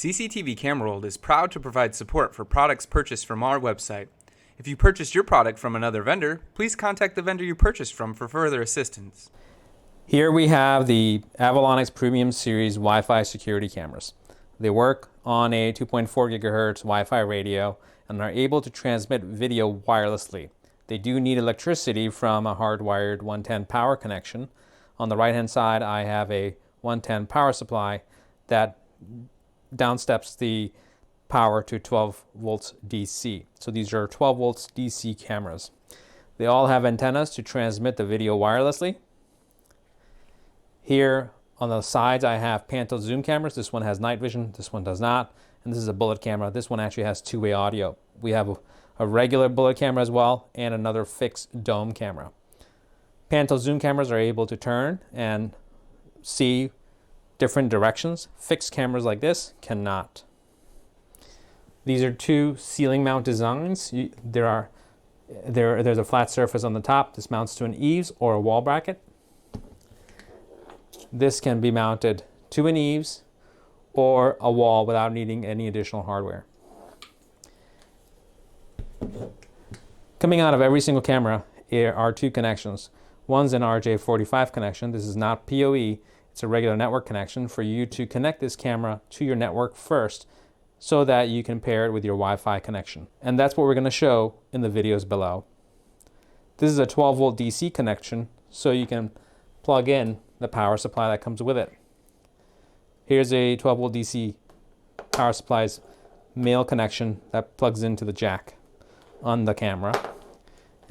CCTV Camera World is proud to provide support for products purchased from our website. If you purchased your product from another vendor, please contact the vendor you purchased from for further assistance. Here we have the Avalonix Premium Series Wi-Fi security cameras. They work on a 2.4 gigahertz Wi-Fi radio and are able to transmit video wirelessly. They do need electricity from a hardwired 110 power connection. On the right hand side I have a 110 power supply that downsteps the power to 12 volts DC. So these are 12 volts DC cameras. They all have antennas to transmit the video wirelessly. Here on the sides I have panto zoom cameras. This one has night vision, this one does not. And this is a bullet camera. This one actually has two-way audio. We have a regular bullet camera as well and another fixed dome camera. Panto zoom cameras are able to turn and see different directions. Fixed cameras like this cannot. These are two ceiling mount designs. There's a flat surface on the top. This mounts to an eaves or a wall bracket. This can be mounted to an eaves or a wall without needing any additional hardware. Coming out of every single camera are two connections. One's an RJ45 connection. This is not PoE. It's a regular network connection for you to connect this camera to your network first so that you can pair it with your Wi-Fi connection. And that's what we're going to show in the videos below. This is a 12 volt DC connection, so you can plug in the power supply that comes with it. Here's a 12 volt DC power supply's male connection that plugs into the jack on the camera.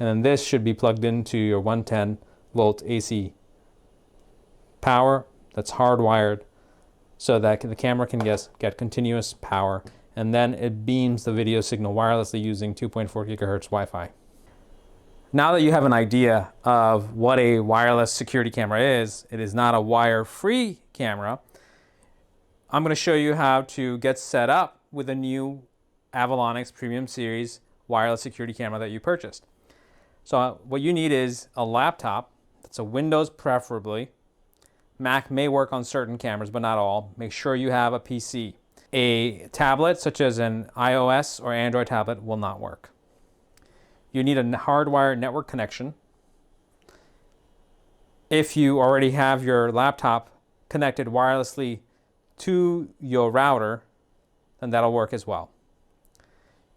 And then this should be plugged into your 110 volt AC power that's hardwired so that the camera can get continuous power, and then it beams the video signal wirelessly using 2.4 gigahertz Wi-Fi. Now that you have an idea of what a wireless security camera is, it is not a wire-free camera. I'm going to show you how to get set up with a new Avalonix Premium Series wireless security camera that you purchased. So what you need is a laptop. That's a Windows preferably. Mac may work on certain cameras, but not all. Make sure you have a PC. A tablet, such as an iOS or Android tablet, will not work. You need a hardwired network connection. If you already have your laptop connected wirelessly to your router, then that'll work as well.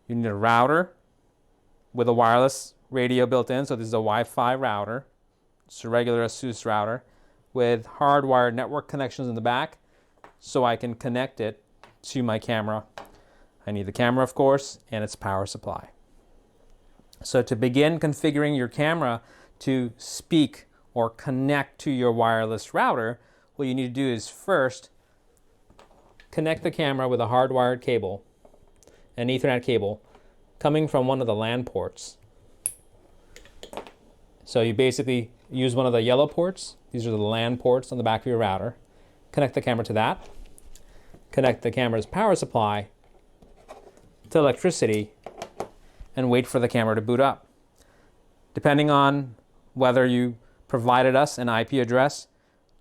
You need a router with a wireless radio built in. So this is a Wi-Fi router. It's a regular ASUS router with hardwired network connections in the back so I can connect it to my camera. I need the camera, of course, and its power supply. So to begin configuring your camera to speak or connect to your wireless router, what you need to do is first connect the camera with a hardwired cable, an Ethernet cable, coming from one of the LAN ports. So you basically use one of the yellow ports. These are the LAN ports on the back of your router. Connect the camera to that. Connect the camera's power supply to electricity and wait for the camera to boot up. Depending on whether you provided us an IP address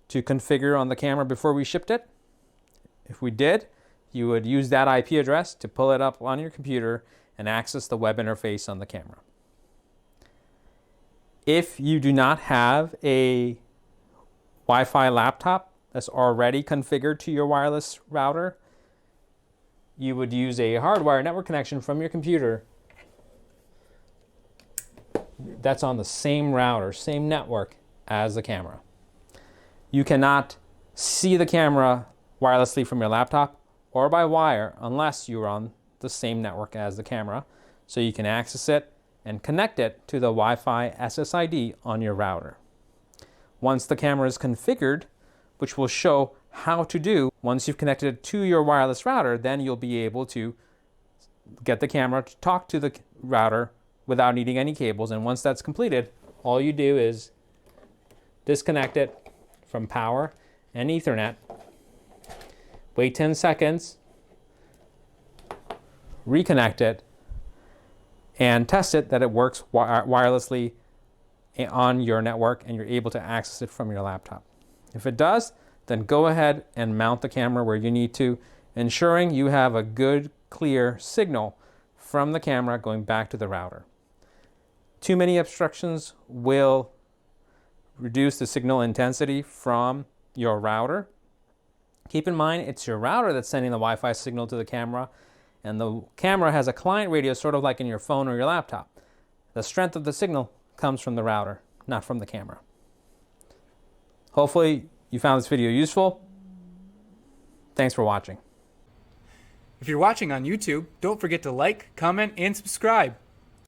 to configure on the camera before we shipped it. If we did, you would use that IP address to pull it up on your computer and access the web interface on the camera. If you do not have a Wi-Fi laptop that's already configured to your wireless router, you would use a hardwired network connection from your computer that's on the same router, same network as the camera. You cannot see the camera wirelessly from your laptop or by wire unless you're on the same network as the camera, so you can access it and connect it to the Wi-Fi SSID on your router. Once the camera is configured, which will show how to do, once you've connected it to your wireless router, then you'll be able to get the camera to talk to the router without needing any cables. And once that's completed, all you do is disconnect it from power and Ethernet, wait 10 seconds, reconnect it, and test it that it works wirelessly on your network and you're able to access it from your laptop. If it does, then go ahead and mount the camera where you need to ensuring you have a good, clear signal from the camera going back to the router. Too many obstructions will reduce the signal intensity from your router. Keep in mind, it's your router that's sending the Wi-Fi signal to the camera, and the camera has a client radio, sort of like in your phone or your laptop. The strength of the signal comes from the router, not from the camera. Hopefully you found this video useful. Thanks for watching. If you're watching on YouTube, don't forget to like, comment, and subscribe.